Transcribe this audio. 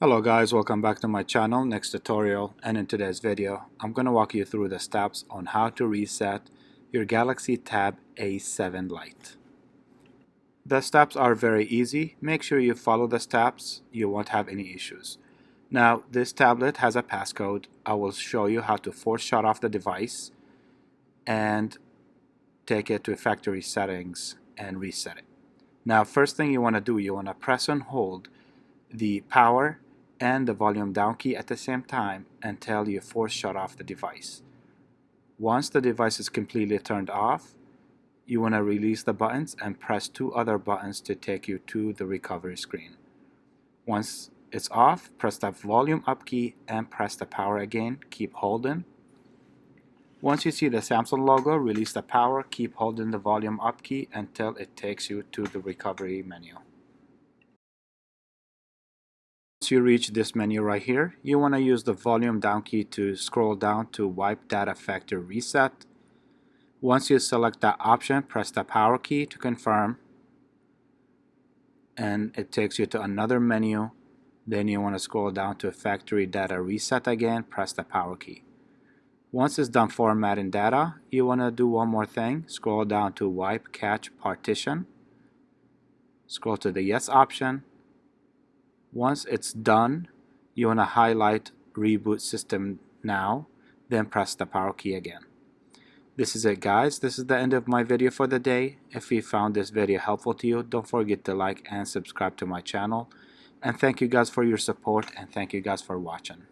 Hello guys, welcome back to my channel, NexTutorial, and in today's video I'm going to walk you through the steps on how to reset your Galaxy Tab A7 Lite. The steps are very easy. Make sure you follow the steps, you won't have any issues. Now this tablet has a passcode. I will show you how to force shut off the device and take it to factory settings and reset it. Now first thing you want to do, you want to press and hold the power and the volume down key at the same time until you force shut off the device. Once the device is completely turned off, you want to release the buttons and press two other buttons to take you to the recovery screen. Once it's off, press the volume up key and press the power again. Keep holding. Once you see the Samsung logo, release the power, keep holding the volume up key until it takes you to the recovery menu. Once you reach this menu right here, you want to use the volume down key to scroll down to wipe data factory reset. Once you select that option, press the power key to confirm and it takes you to another menu. Then you want to scroll down to factory data reset again, press the power key. Once it's done formatting data, you want to do one more thing. Scroll down to wipe cache partition. Scroll to the yes option. Once it's done, you want to highlight reboot system now, then press the power key again. This is it guys, this is the end of my video for the day. If you found this video helpful to you, don't forget to like and subscribe to my channel. And thank you guys for your support and thank you guys for watching.